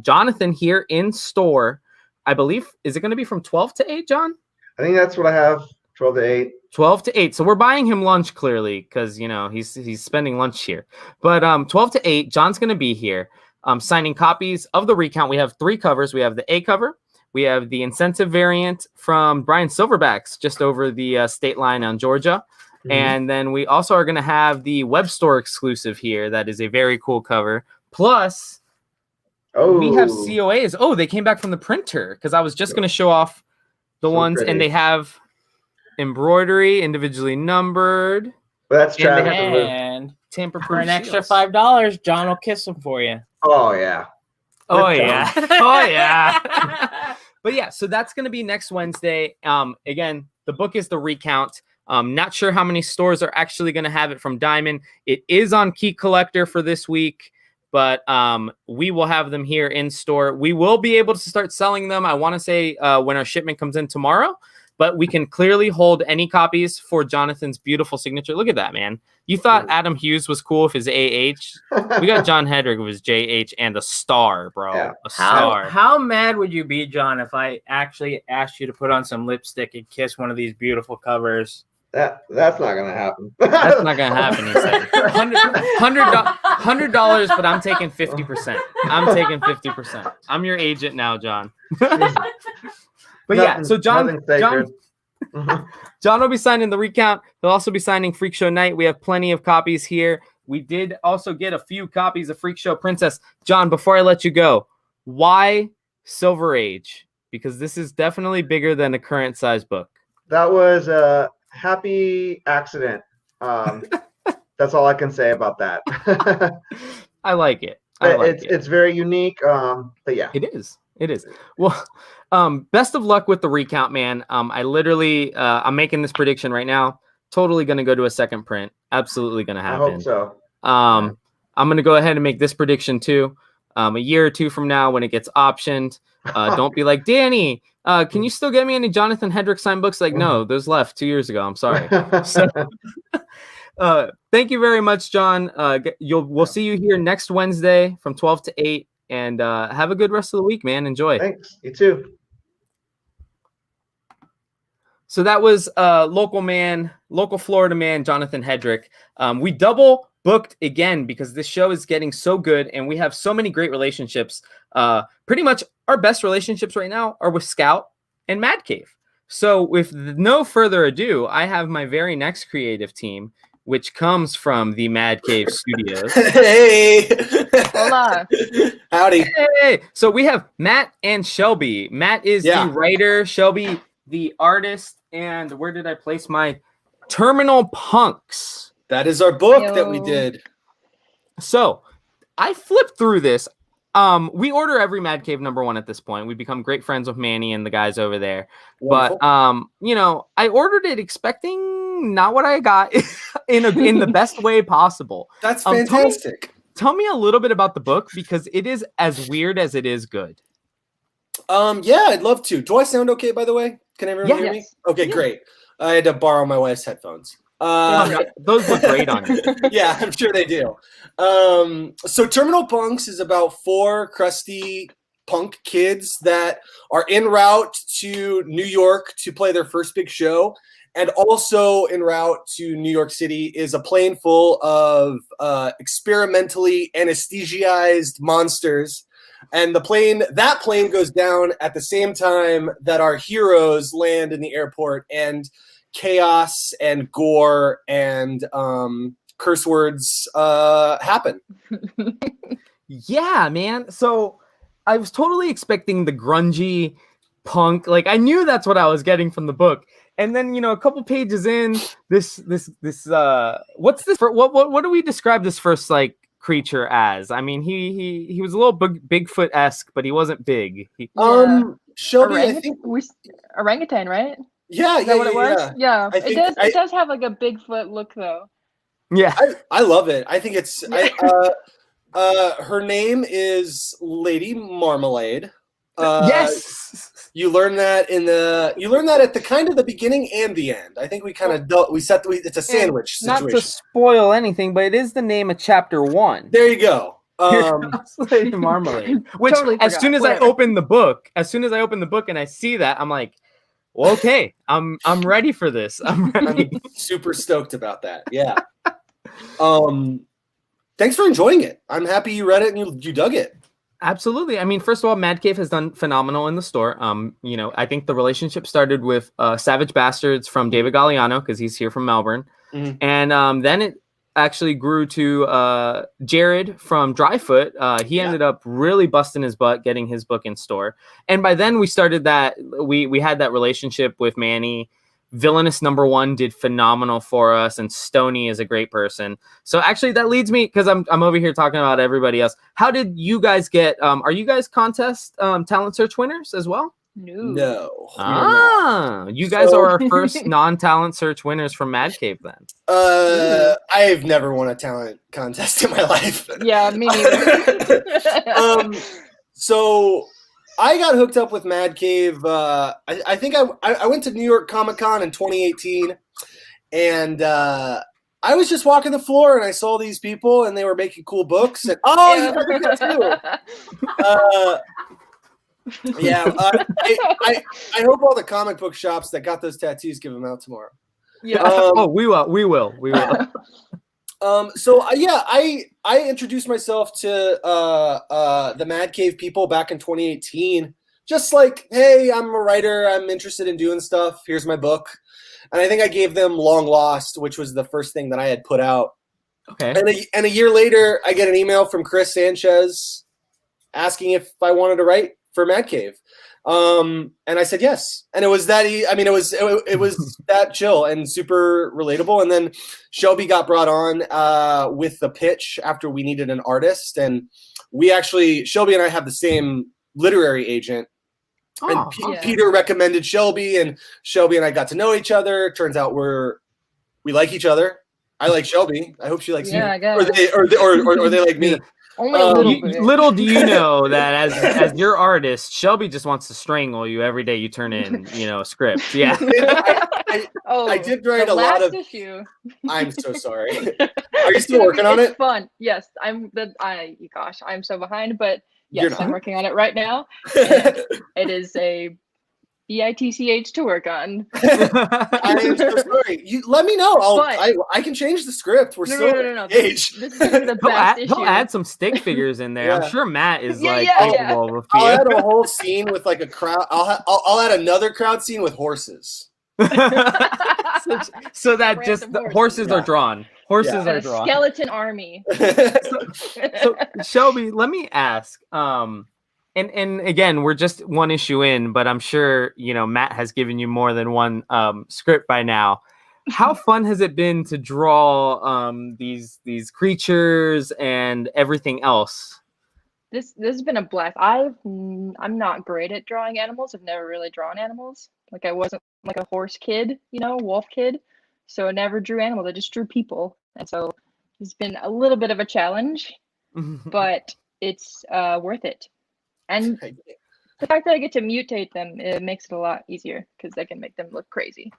Jonathan here in store. I believe, is it going to be from 12 to 8, John? I think that's what I have, 12 to 8. 12 to 8. So we're buying him lunch, clearly, because, he's spending lunch here. But 12 to 8, John's going to be here signing copies of the Recount. We have 3 covers. We have the A cover. We have the incentive variant from Brian Silverbacks just over the state line on Georgia. Mm-hmm. And then we also are going to have the web store exclusive here. That is a very cool cover. Plus, we have COAs. Oh, they came back from the printer because I was just going to show off the ones. Pretty. And they have embroidery, individually numbered. Well, that's Travis. And tamper-proof for an extra $5, John will kiss them for you. Oh, yeah. Oh, yeah. Oh, yeah. But yeah, so that's going to be next Wednesday. Again, the book is The Recount. Not sure how many stores are actually going to have it from Diamond. It is on Key Collector for this week, but we will have them here in store. We will be able to start selling them, I want to say, when our shipment comes in tomorrow. But we can clearly hold any copies for Jonathan's beautiful signature. Look at that, man. You thought Adam Hughes was cool with his AH. We got John Hedrick with his JH and a star, bro. Yeah. A star. How mad would you be, John, if I actually asked you to put on some lipstick and kiss one of these beautiful covers? That's not gonna happen. That's not gonna happen, he said. $100, but I'm taking 50%. I'm taking 50%. I'm your agent now, John. But yeah, so John will be signing The Recount. He'll also be signing Freak Show Night. We have plenty of copies here. We did also get a few copies of Freak Show Princess. John, before I let you go, why Silver Age? Because this is definitely bigger than a current size book. That was a happy accident. That's all I can say about that. I like it. It's very unique. But yeah, it is. It is. Well, best of luck with The Recount, man. I literally, I'm making this prediction right now. Totally going to go to a second print. Absolutely going to happen. I hope so. I'm going to go ahead and make this prediction too. A year or two from now when it gets optioned, don't be like, Danny, can you still get me any Jonathan Hedrick signed books? Like, no, those left 2 years ago. I'm sorry. So, thank you very much, John. We'll see you here next Wednesday from 12 to 8. And have a good rest of the week, man. Enjoy. Thanks. You too. So that was local Florida man, Jonathan Hedrick. We double booked again because this show is getting so good and we have so many great relationships. Pretty much our best relationships right now are with Scout and Mad Cave. So with no further ado, I have my very next creative team, which comes from the Mad Cave Studios. Hey! Hola. Howdy. Hey! So we have Matt and Shelby. Matt is the writer, Shelby the artist, and where did I place my Terminal Punks? That is our book that we did. So I flipped through this. We order every Mad Cave #1 at this point. We become great friends with Manny and the guys over there. Wonderful. But I ordered it expecting not what I got in the best way possible. That's fantastic. Tell me a little bit about the book because it is as weird as it is good. Yeah, I'd love to. Do I sound okay, by the way? Can everyone hear me? Okay, great. I had to borrow my wife's headphones. Those look great on you. Yeah, I'm sure they do. So Terminal Punks is about 4 crusty punk kids that are en route to New York to play their first big show. And also en route to New York City is a plane full of experimentally anesthetized monsters. And that plane goes down at the same time that our heroes land in the airport, and chaos and gore and curse words happen. Yeah, man. So I was totally expecting the grungy punk. Like I knew that's what I was getting from the book. And then, a couple pages in, this what's this? What do we describe this first creature as? I mean, he was a little Bigfoot-esque, but he wasn't big. Shelby, I think orangutan, right? Yeah, Is that what it was? Yeah. It does have like a Bigfoot look though. Yeah. I love it. I think it's her name is Lady Marmalade. Yes. You learn that at the kind of the beginning and the end. I think we kind of it's a sandwich situation. Not to spoil anything, but it is the name of chapter 1. There you go. Lady Marmalade. Which totally as soon as I open the book and I see that, I'm like, well, okay, I'm ready for this. I'm super stoked about that. Yeah. Thanks for enjoying it. I'm happy you read it and you dug it. Absolutely. I mean, first of all, Mad Cave has done phenomenal in the store. I think the relationship started with Savage Bastards from David Galliano because he's here from Melbourne. Mm-hmm. And then it actually grew to Jared from Dryfoot. He ended up really busting his butt getting his book in store. And by then we started that. We had that relationship with Manny. Villainous #1 did phenomenal for us, and Stony is a great person. So actually that leads me, because I'm over here talking about everybody else. How did you guys get are you guys contest talent search winners as well? No. You guys are our first non-talent search winners from Mad Cave then. I've never won a talent contest in my life. Yeah, me neither. So I got hooked up with Mad Cave. I think I went to New York Comic Con in 2018, and I was just walking the floor and I saw these people and they were making cool books. And you got the tattoo. I hope all the comic book shops that got those tattoos give them out tomorrow. Yeah. We will. I introduced myself to the Mad Cave people back in 2018. Just like, hey, I'm a writer. I'm interested in doing stuff. Here's my book. And I think I gave them Long Lost, which was the first thing that I had put out. Okay. And a year later, I get an email from Chris Sanchez asking if I wanted to write for Mad Cave. And I said yes. And it was that it was that chill and super relatable. And then Shelby got brought on with the pitch after we needed an artist. And Shelby and I have the same literary agent. And Peter recommended Shelby, and Shelby and I got to know each other. Turns out we like each other. I like Shelby. I hope she likes me. I guess. Or they like me. Only a little bit. Little do you know that as your artist, Shelby just wants to strangle you every day you turn in, a script. Yeah. I did write a lot of issue. I'm so sorry. Are you still working on it? It's fun. Yes, I'm so behind, but yes, I'm working on it right now. It is a bitch to work on. I am so sorry. You let me know. I can change the script. We're still engaged. This is the best issue. He'll add some stick figures in there. I'm sure Matt is capable of a few. I'll add a whole scene with like a crowd. I'll add another crowd scene with horses. so that just the horses are drawn. Horses are drawn. Skeleton army. So Shelby, let me ask. And again, we're just one issue in, but I'm sure Matt has given you more than one script by now. How fun has it been to draw these creatures and everything else? This has been a blast. I'm not great at drawing animals. I've never really drawn animals. Like I wasn't like a horse kid, wolf kid. So I never drew animals. I just drew people. And so it's been a little bit of a challenge, but it's worth it. And the fact that I get to mutate them, it makes it a lot easier because I can make them look crazy.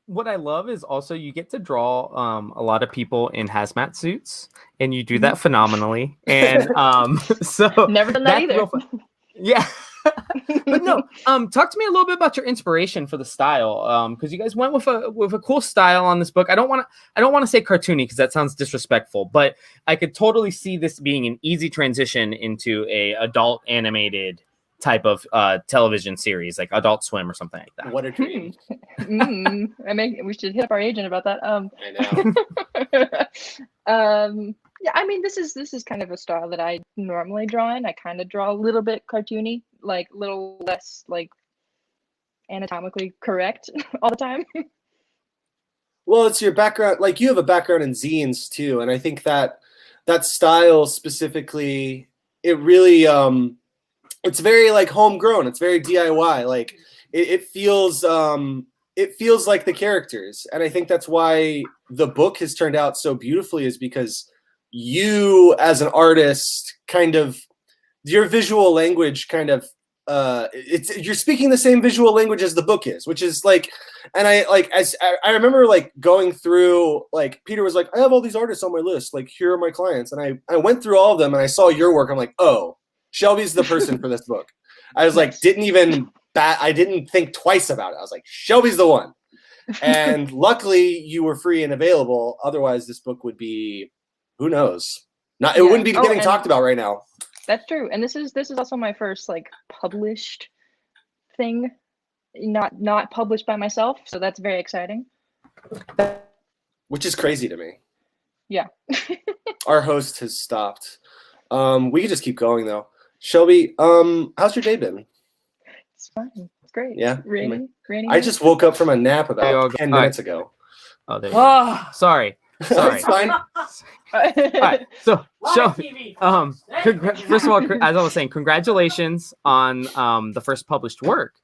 What I love is also you get to draw a lot of people in hazmat suits, and you do that phenomenally. And so never done that either. Yeah. But no, talk to me a little bit about your inspiration for the style, because you guys went with a cool style on this book. I don't want to say cartoony because that sounds disrespectful, but I could totally see this being an easy transition into a adult animated type of television series, like Adult Swim or something like that. What a dream! We should hit up our agent about that. I know. Yeah, I mean, this is kind of a style that I normally draw in. I kind of draw a little bit cartoony, like a little less like anatomically correct all the time. Well, it's your background. Like you have a background in zines too, and I think that style specifically, it really it's very like homegrown. It's very DIY. Like it feels like the characters, and I think that's why the book has turned out so beautifully. Is because you as an artist, kind of your visual language kind of you're speaking the same visual language as the book is, which is like, and I remember like going through, like Peter was like, I have all these artists on my list, like here are my clients, and I went through all of them and I saw your work. I'm like, oh, Shelby's the person for this book. I was like, I didn't think twice about it. I was like, Shelby's the one. And luckily you were free and available. Otherwise this book would be, who knows? It wouldn't be getting talked about right now. That's true. And this is also my first like published thing, not published by myself. So that's very exciting. Which is crazy to me. Yeah. Our host has stopped. We could just keep going though. Shelby, how's your day been? It's fine. It's great. Yeah. Rainy. I just woke up from a nap about 10 minutes ago. Oh, there you go. Sorry. Sorry. It's fine. All right. So, first of all, as I was saying, congratulations on the first published work.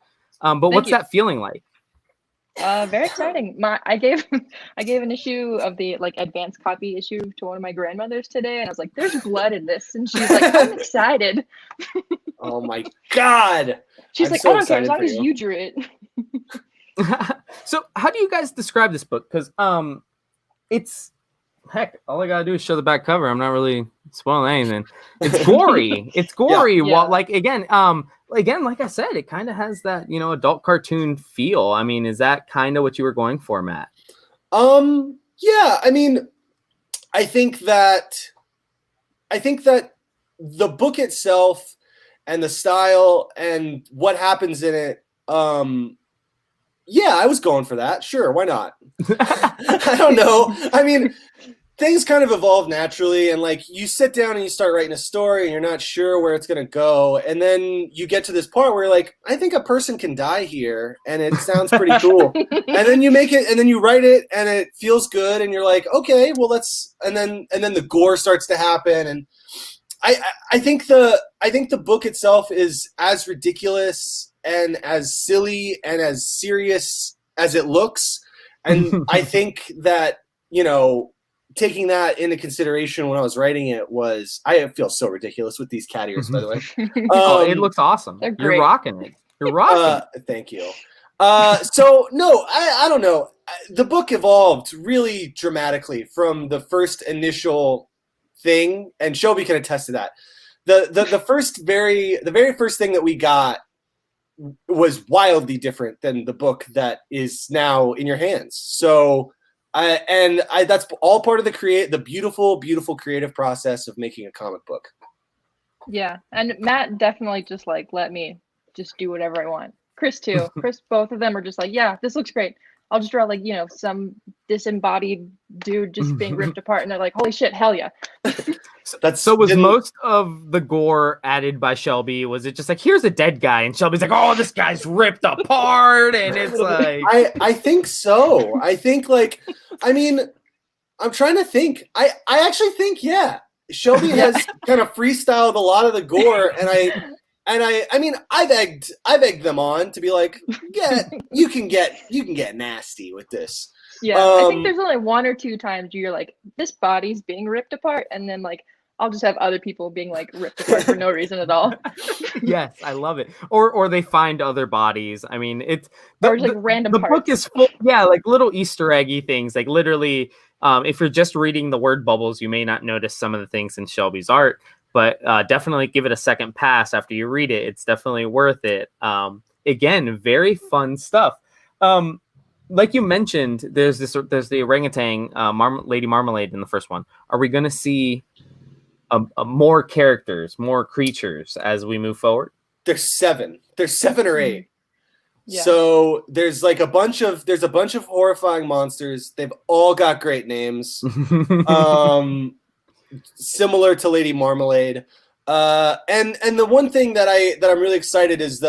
But Thank what's you. that feeling like? Very exciting. I gave an issue of the like advanced copy issue to one of my grandmothers today, and I was like, "There's blood in this," and she's like, "I'm excited." Oh my God. She's I'm like, so "I don't care as excited long for as you. you drew it." So, how do you guys describe this book? Because it's heck, all I gotta do is show the back cover. I'm not really spoiling anything. It's gory. It's gory. Yeah. Well, like again, like I said, it kind of has that adult cartoon feel. I mean, is that kind of what you were going for, Matt? Yeah. I mean, I think that the book itself and the style and what happens in it, yeah, I was going for that. Sure, why not? I don't know. I mean, things kind of evolve naturally, and like you sit down and you start writing a story and you're not sure where it's going to go, and then you get to this part where you're like, I think a person can die here and it sounds pretty cool. And then you make it, and then you write it and it feels good, and you're like, okay, well let's, and then the gore starts to happen, and I think the book itself is as ridiculous and as silly and as serious as it looks. And I think that, taking that into consideration when I was writing it I feel so ridiculous with these cat ears, by the way. It looks awesome. They're You're great. rocking it. You're rocking it. Thank you. So no, I don't know. The book evolved really dramatically from the first initial thing, and Shelby can attest to that. The very first thing that we got was wildly different than the book that is now in your hands. So that's all part of the beautiful, beautiful creative process of making a comic book. Yeah, and Matt definitely just like let me just do whatever I want. Chris too. Chris, both of them are just like, yeah, this looks great. I'll just draw like some disembodied dude just being ripped apart, and they're like, holy shit, hell yeah. So was most of the gore added by Shelby? Was it just like, here's a dead guy, and Shelby's like, oh, this guy's ripped apart, and it's like, I think so. I think I'm trying to think. I actually think, yeah, Shelby has kind of freestyled a lot of the gore, and I mean, I've egged them on to be like, yeah, you can get nasty with this. Yeah, I think there's only one or two times you're like, this body's being ripped apart, and then like I'll just have other people being like ripped apart for no reason at all. Yes, I love it. Or they find other bodies. I mean, it's random the parts. book is full, like little Easter eggy things. Like literally, if you're just reading the word bubbles, you may not notice some of the things in Shelby's art. But definitely give it a second pass after you read it. It's definitely worth it. Again, very fun stuff. Like you mentioned, there's the orangutan, Lady Marmalade in the first one. Are we going to see more characters, more creatures as we move forward? There's 7 or 8. Yeah. So there's a bunch of horrifying monsters. They've all got great names. Similar to Lady Marmalade. And the one thing that I'm really excited is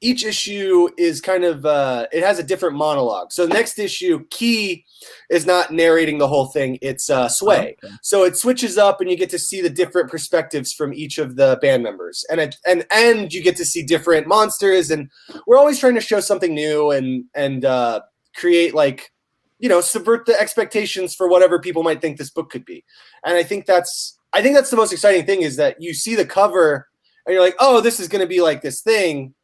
each issue is kind of it has a different monologue. So the next issue, Key is not narrating the whole thing, it's Sway. Okay. So it switches up and you get to see the different perspectives from each of the band members. And you get to see different monsters, and we're always trying to show something new and create subvert the expectations for whatever people might think this book could be. And I think that's the most exciting thing, is that you see the cover and you're like, oh, this is going to be like this thing.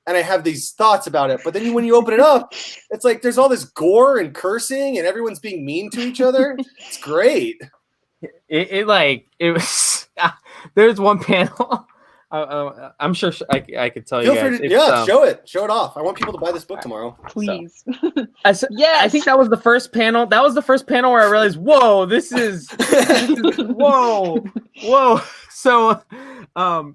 And I have these thoughts about it. But then when you open it up, it's like there's all this gore and cursing and everyone's being mean to each other. It's great. It was, there's one panel. I'm sure I could tell you guys. Show it off. I want people to buy this book tomorrow. Please. I think that was the first panel. That was the first panel where I realized, whoa, this is whoa. So,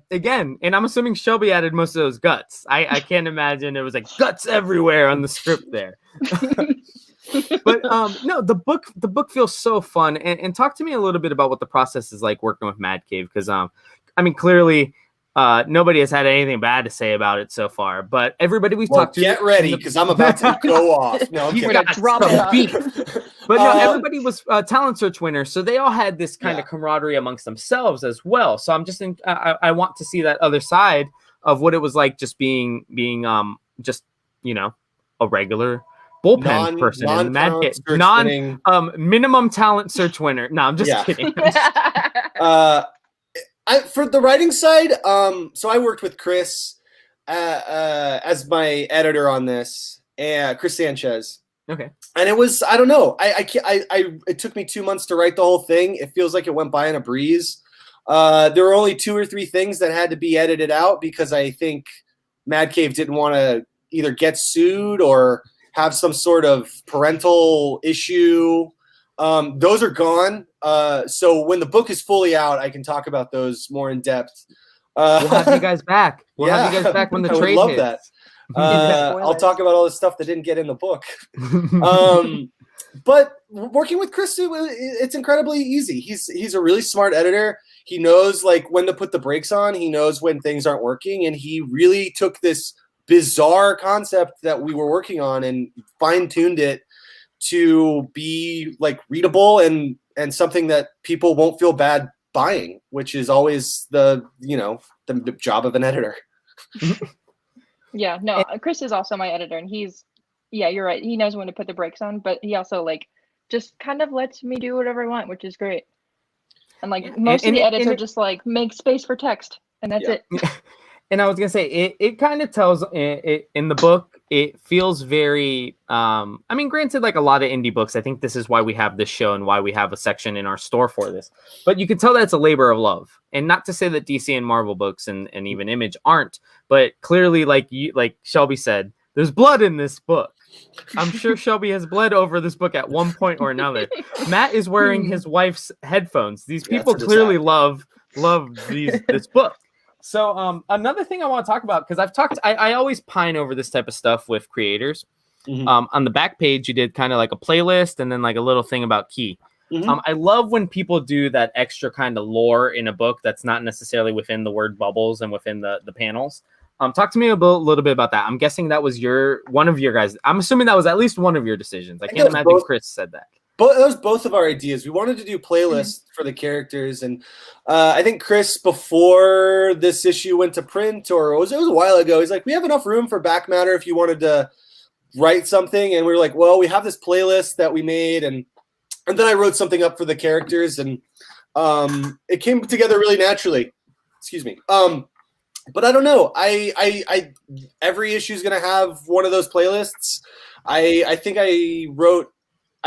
again, and I'm assuming Shelby added most of those guts. I can't imagine it was like guts everywhere on the script there. But no, the book feels so fun. And talk to me a little bit about what the process is like working with Mad Cave, because I mean, clearly nobody has had anything bad to say about it so far, but everybody we've talked to, get ready, because I'm about to go off. No, I'm You're gonna drop it. But no, everybody was talent search winners, so they all had this kind of camaraderie amongst themselves as well. So I'm just I want to see that other side of what it was like just being just a regular bullpen person in minimum talent search winner. No, I'm just kidding. For the writing side, so I worked with Chris as my editor on this, Chris Sanchez. Okay. And it was, I don't know, it took me 2 months to write the whole thing. It feels like it went by in a breeze. There were only 2 or 3 things that had to be edited out because I think Mad Cave didn't want to either get sued or have some sort of parental issue. Those are gone. So when the book is fully out, I can talk about those more in depth. We'll have you guys back. We'll have you guys back when the trade love hits. That. I'll talk about all the stuff that didn't get in the book. But working with Chris, it's incredibly easy. He's a really smart editor. He knows like when to put the brakes on. He knows when things aren't working, and he really took this bizarre concept that we were working on and fine-tuned it to be like readable and something that people won't feel bad buying, which is always the job of an editor. Yeah, no, Chris is also my editor, and you're right. He knows when to put the brakes on, but he also like just kind of lets me do whatever I want, which is great. And like most of the edits are just like make space for text, and that's it. And I was gonna say it kind of tells it in the book. It feels very. I mean, granted, like a lot of indie books, I think this is why we have this show and why we have a section in our store for this. But you can tell that it's a labor of love, and not to say that DC and Marvel books and even Image aren't, but clearly, like Shelby said, there's blood in this book. I'm sure Shelby has bled over this book at one point or another. Matt is wearing his wife's headphones. These people clearly love this book. So another thing I want to talk about, because I always pine over this type of stuff with creators. Mm-hmm. On the back page, you did kind of like a playlist and then like a little thing about Key. Mm-hmm. I love when people do that extra kind of lore in a book that's not necessarily within the word bubbles and within the panels. Talk to me a little bit about that. I'm guessing that was one of your guys. I'm assuming that was at least one of your decisions. I can't imagine Chris said that. But that was both of our ideas. We wanted to do playlists for the characters, and I think Chris, before this issue went to print, or it was a while ago, he's like, "We have enough room for back matter if you wanted to write something." And we were like, "Well, we have this playlist that we made," and then I wrote something up for the characters, and it came together really naturally. Excuse me. But I don't know. I every issue is gonna have one of those playlists. I think I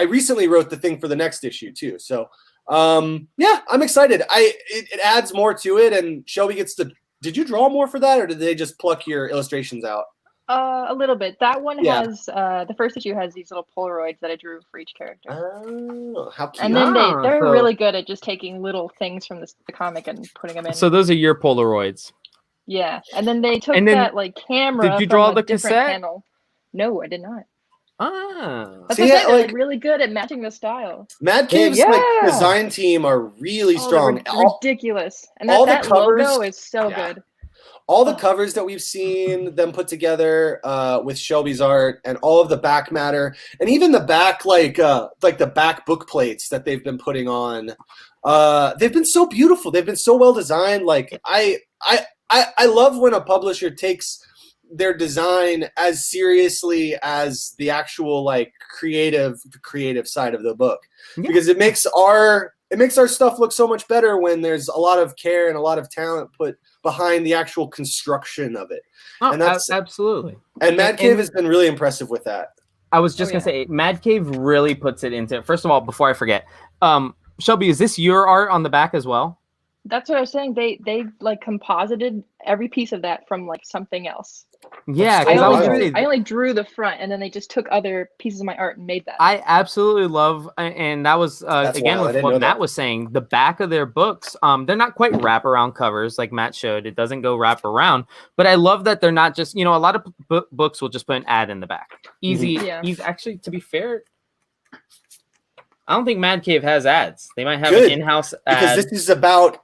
recently wrote the thing for the next issue too. So, yeah, I'm excited. It adds more to it, and Shelby gets to. Did you draw more for that, or did they just pluck your illustrations out? A little bit. That one has the first issue has these little Polaroids that I drew for each character. Oh, how cute! And then they're really good at just taking little things from the comic and putting them in. So those are your Polaroids. Yeah, and then they took that like camera. Did you draw from the a different cassette? Panel. No, I did not. That's what they're really good at matching the style. Mad Cave's design team are really strong. Ridiculous. And that covers, logo is so good. All the covers that we've seen them put together with Shelby's art, and all of the back matter, and even the back like the back book plates that they've been putting on, they've been so beautiful. They've been so well designed. Like I love when a publisher takes their design as seriously as the actual like creative side of the book, because it makes our stuff look so much better when there's a lot of care and a lot of talent put behind the actual construction of it. Oh, and that's absolutely. And Mad Cave has been really impressive with that. I was just gonna say, Mad Cave really puts it into. First of all, before I forget, Shelby, is this your art on the back as well? That's what I was saying. They like composited every piece of that from like something else. Yeah, I only drew the front, and then they just took other pieces of my art and made that. I absolutely love, and that was again with what Matt was saying. The back of their books, they're not quite wraparound covers like Matt showed. It doesn't go wrap around, but I love that they're not just, a lot of books will just put an ad in the back. Easy. Actually, to be fair, I don't think Mad Cave has ads. They might have an in-house ad. Because this is about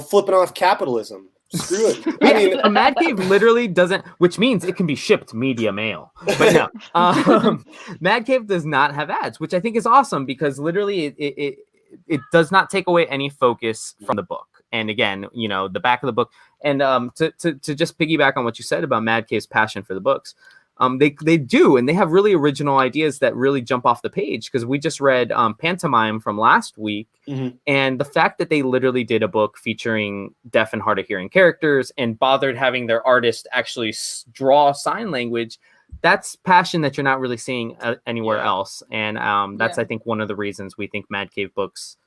flipping off capitalism. Screw it. Yeah, I mean, a Mad Cave literally doesn't, which means it can be shipped media mail. But no, Mad Cave does not have ads, which I think is awesome because literally it does not take away any focus from the book. And again, the back of the book, and to just piggyback on what you said about Mad Cave's passion for the books. They do, and they have really original ideas that really jump off the page because we just read Pantomime from last week, and the fact that they literally did a book featuring deaf and hard of hearing characters and bothered having their artist actually draw sign language, that's passion that you're not really seeing anywhere else. And that's, I think, one of the reasons we think Mad Cave books,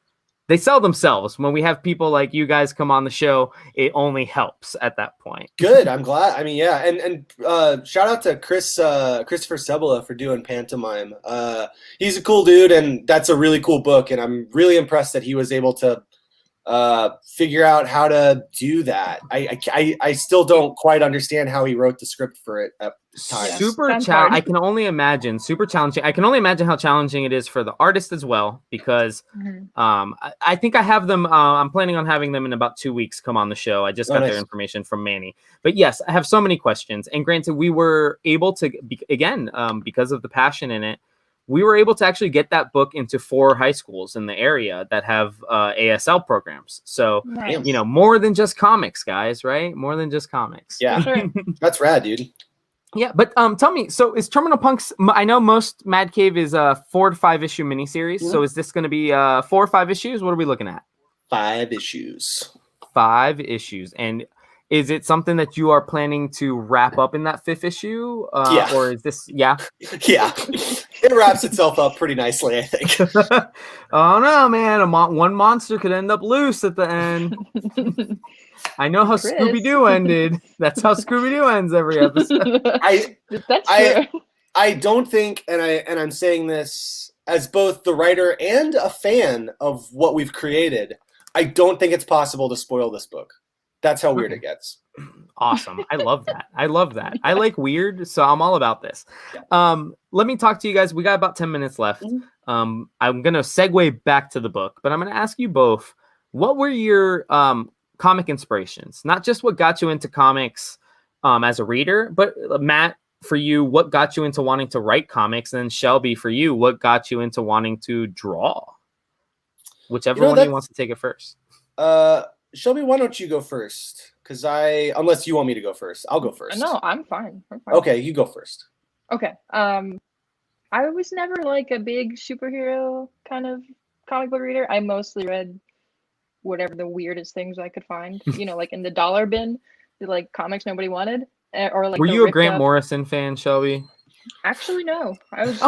they sell themselves. When we have people like you guys come on the show, it only helps at that point. Good. I'm glad. I mean, yeah. And shout out to Christopher Cebola for doing Pantomime. He's a cool dude, and that's a really cool book. And I'm really impressed that he was able to figure out how to do that. I still don't quite understand how he wrote the script for it at times. Super challenging. I can only imagine. Super challenging. I can only imagine how challenging it is for the artist as well, because I think I have them. I'm planning on having them in about 2 weeks come on the show. I just got their information from Manny. But yes, I have so many questions. And granted, we were able to, again, because of the passion in it, we were able to actually get that book into 4 high schools in the area that have ASL programs. So, more than just comics, guys, right? More than just comics. Yeah, that's rad, dude. Yeah, but tell me, so is Terminal Punks, I know most Mad Cave is a 4 to 5 issue miniseries. So is this going to be 4 or 5 issues? What are we looking at? 5 issues. 5 issues. And is it something that you are planning to wrap up in that 5th issue? Or is this, Yeah, it wraps itself up pretty nicely, I think. Oh no, man. One monster could end up loose at the end. I know how Scooby-Doo ended. That's how Scooby-Doo ends every episode. I don't think, and I'm saying this as both the writer and a fan of what we've created, I don't think it's possible to spoil this book. That's how weird it gets. Awesome. I love that. I like weird, so I'm all about this. Let me talk to you guys. We got about 10 minutes left. I'm going to segue back to the book, but I'm going to ask you both, what were your comic inspirations? Not just what got you into comics as a reader, but Matt, for you, what got you into wanting to write comics? And then Shelby, for you, what got you into wanting to draw? Whichever one of you wants to take it first. Shelby, why don't you go first? Because unless you want me to go first, I'll go first. No, I'm fine. Okay, you go first. Okay. I was never like a big superhero kind of comic book reader. I mostly read whatever the weirdest things I could find. Like in the dollar bin, like comics nobody wanted, or like. Were you a Grant Morrison fan, Shelby? Actually, no. I was.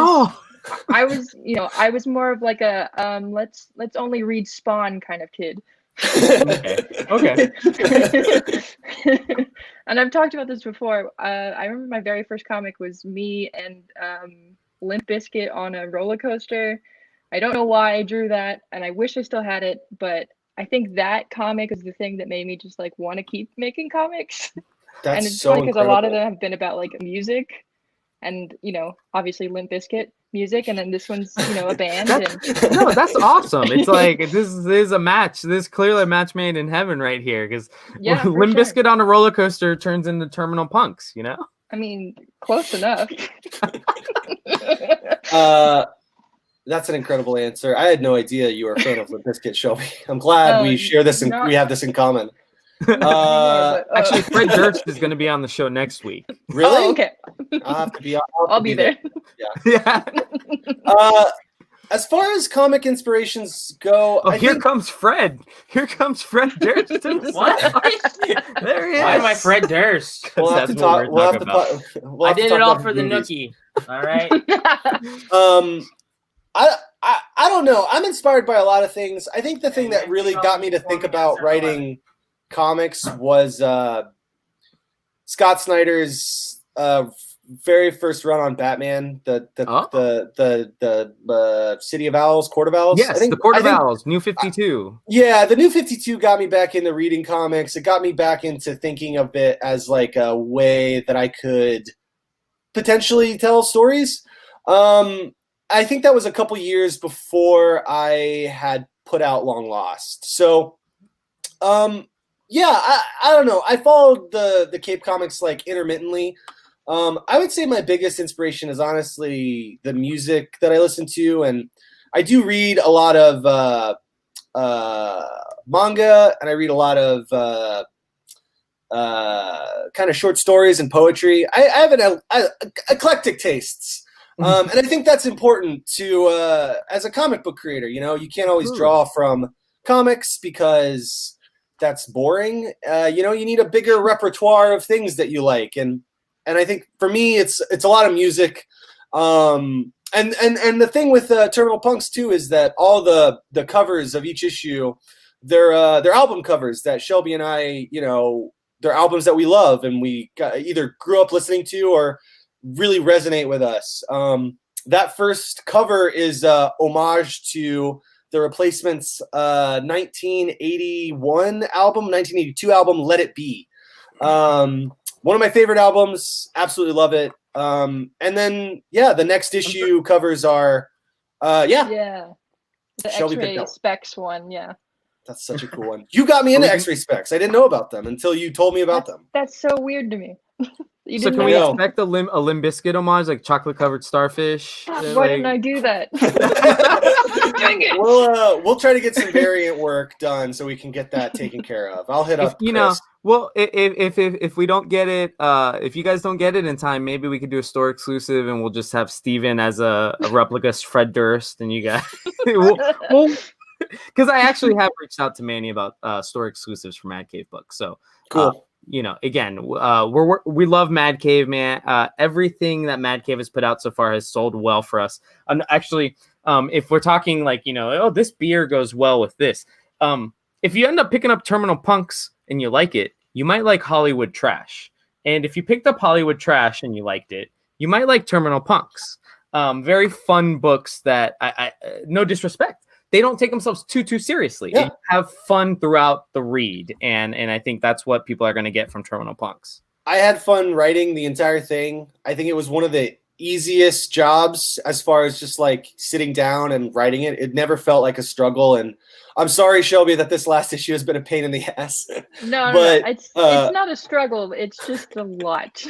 I was, I was more of like a let's only read Spawn kind of kid. Okay. And I've talked about this before. I remember my very first comic was me and Limp Bizkit on a roller coaster. I don't know why I drew that, and I wish I still had it, but I think that comic is the thing that made me just like want to keep making comics. That's and it's so funny because a lot of incredible. them have been about like music, and obviously Limp Bizkit music, and then this one's a band. No, that's awesome. It's like this is a match. This is clearly a match made in heaven right here, because Limp Bizkit on a roller coaster turns into Terminal Punks. I mean, close enough. That's an incredible answer. I had no idea you were a fan of Limp Bizkit, Shelby. I'm glad we share this, and we have this in common. Actually, Fred Durst is going to be on the show next week. Really? Oh, okay. I'll have to be. I'll be there. Yeah. As far as comic inspirations go, here comes Fred. Here comes Fred Durst. What? There he is. Why am I Fred Durst? We'll have to talk. I did it all for the nookie. All right. I don't know. I'm inspired by a lot of things. I think the thing that really got me to think about writing comics was Scott Snyder's very first run on Batman, the City of Owls, Court of Owls. Yes, the Court of Owls, New 52. Yeah, the New 52 got me back into reading comics. It got me back into thinking of it as like a way that I could potentially tell stories. I think that was a couple years before I had put out Long Lost. So Yeah, I don't know. I followed the Cape Comics like intermittently. I would say my biggest inspiration is honestly the music that I listen to, and I do read a lot of manga, and I read a lot of kind of short stories and poetry. I have an eclectic tastes, and I think that's important to as a comic book creator. You know, you can't always draw from comics because that's boring. You know, you need a bigger repertoire of things that you like, and I think for me, it's a lot of music. And the thing with Terminal Punks too is that all the covers of each issue, they're album covers that Shelby and I, you know, they're albums that we love and we either grew up listening to or really resonate with us. That first cover is homage to the Replacements' 1981 album, 1982 album, Let It Be. One of my favorite albums. Absolutely love it. And then, yeah, the next issue covers are, Yeah. The Shelby picked X-ray out. specs one, yeah. That's such a cool one. You got me into X-ray specs. I didn't know about them until you told me about them. That's so weird to me. You So didn't can we know expect a Limp Bizkit homage, like chocolate covered starfish? that. Why didn't I do that? Dang it. We'll try to get some variant work done so we can get that taken care of. I'll hit up You Chris. know, well, if we don't get it, if you guys don't get it in time, maybe we could do a store exclusive, and we'll just have Steven as a replica Fred Durst, and you guys, because I actually have reached out to Manny about store exclusives for Mad Cave books. So Cool. You know, again, we love Mad Cave, man. Everything that Mad Cave has put out so far has sold well for us. Actually, if we're talking like, you know, oh, this beer goes well with this. If you end up picking up Terminal Punks and you like it, you might like Hollywood Trash. And if you picked up Hollywood Trash and you liked it, you might like Terminal Punks. Very fun books that I no disrespect, they don't take themselves too seriously. Yeah. You have fun throughout the read, and I think that's what people are going to get from Terminal Punks. I had fun writing the entire thing. I think it was one of the easiest jobs as far as just like sitting down and writing it. It never felt like a struggle. And I'm sorry, Shelby, that this last issue has been a pain in the ass. No, But, it's not a struggle. It's just a lot.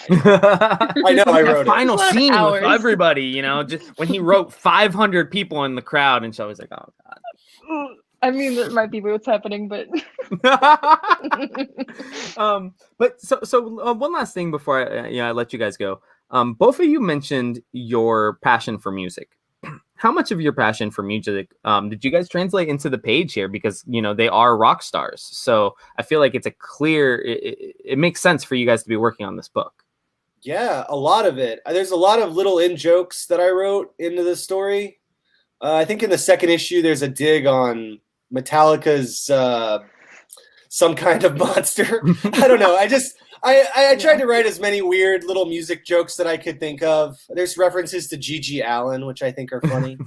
I know, I wrote it. Final It's a lot of scene with hours. everybody, you know, just when he wrote 500 people in the crowd, and Shelby's like, oh god. I mean, that might be what's happening, but But one last thing before I let you guys go. Both of you mentioned your passion for music. How much of your passion for music did you guys translate into the page here? Because, you know, they are rock stars. So I feel like it's it makes sense for you guys to be working on this book. Yeah, a lot of it. There's a lot of little in jokes that I wrote into the story. I think in the second issue, there's a dig on Metallica's Some Kind of Monster. I don't know. I tried to write as many weird little music jokes that I could think of. There's references to Gigi Allen, which I think are funny.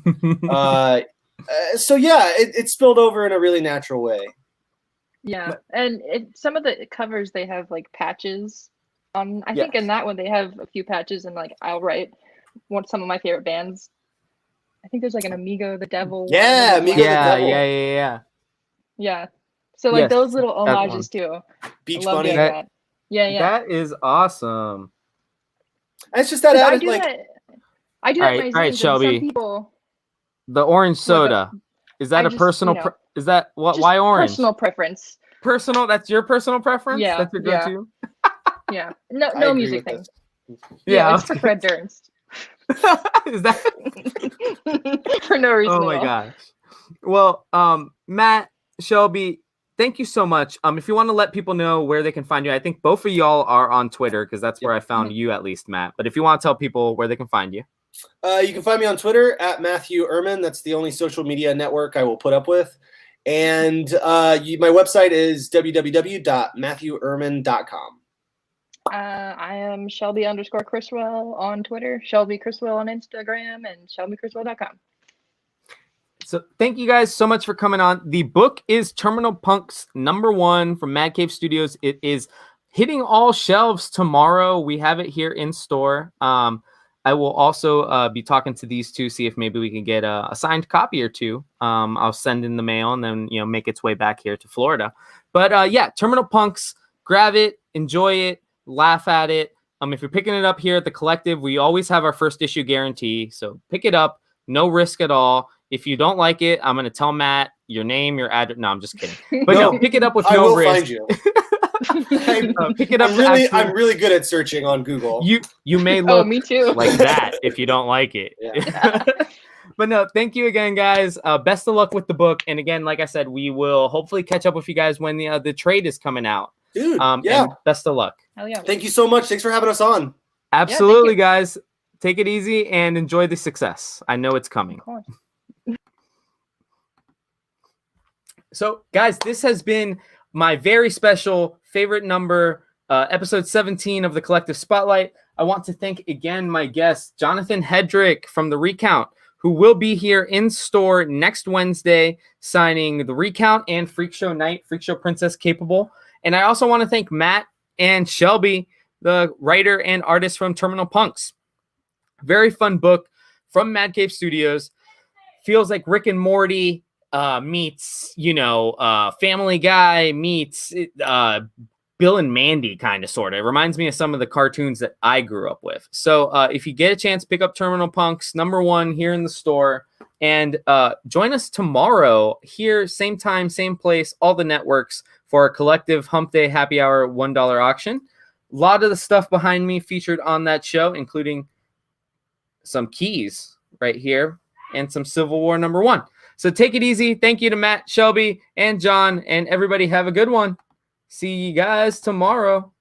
So yeah, it spilled over in a really natural way. yeah. And some of the covers, they have like patches. I think in that one they have a few patches, and like I'll write some of my favorite bands. I think there's like an Amigo the Devil. Yeah, one. Amigo the Devil. Yeah. So like Yes, those little that homages too. Beach I love Bunny. doing that. Yeah. That is awesome. It's just that I added do like that. I do that in my All right, zines, and Shelby. Some people. The orange soda. Is that I a just, personal? you know, Is that what? Just Why orange? Personal preference. Personal. That's your personal preference. Yeah, That's your yeah. go-to. Yeah. I No agree music with thing. this. Yeah, it's for Fred Durst. Is that? For no reason. Oh at my all. gosh. Well, Matt, Shelby, thank you so much. If you want to let people know where they can find you, I think both of y'all are on Twitter because that's where I found you, at least, Matt. But if you want to tell people where they can find you. You can find me on Twitter at Matthew Ehrman. That's the only social media network I will put up with. And my website is www.matthewehrman.com. I am Shelby_Criswell on Twitter, Shelby Criswell on Instagram, and ShelbyCriswell.com. So thank you guys so much for coming on. The book is Terminal Punks #1 from Mad Cave Studios. It is hitting all shelves tomorrow. We have it here in store. I will also be talking to these two, see if maybe we can get a signed copy or two. I'll send in the mail and then, make its way back here to Florida. But yeah, Terminal Punks, grab it, enjoy it, laugh at it. If you're picking it up here at the Collective, we always have our first issue guarantee. So pick it up, no risk at all. If you don't like it, I'm going to tell Matt your name, your address. No, I'm just kidding. But no, pick it up with no risk. I will find you. Pick it up. I'm really good at searching on Google. You may look me too. like that if you don't like it. Yeah. But no, thank you again, guys. Best of luck with the book. And again, like I said, we will hopefully catch up with you guys when the trade is coming out. Dude, yeah. Best of luck. Hell yeah. Thank you so much. Thanks for having us on. Absolutely, guys. Take it easy and enjoy the success. I know it's coming. Of course. So, guys, this has been my very special favorite number, episode 17 of the Collective Spotlight. I want to thank again my guest, Jonathan Hedrick from the Recount, who will be here in store next Wednesday signing the Recount and Freak Show Night, Freak Show Princess Capable. And I also want to thank Matt and Shelby, the writer and artist from Terminal Punks. Very fun book from Mad Cave Studios. Feels like Rick and Morty meets, Family Guy meets Bill and Mandy, kind of, sort of. It reminds me of some of the cartoons that I grew up with. So if you get a chance, pick up Terminal Punks, #1 here in the store. And join us tomorrow here, same time, same place, all the networks for our Collective Hump Day Happy Hour $1 auction. A lot of the stuff behind me featured on that show, including some keys right here and some Civil War #1. So take it easy. Thank you to Matt, Shelby, and John, and everybody have a good one. See you guys tomorrow.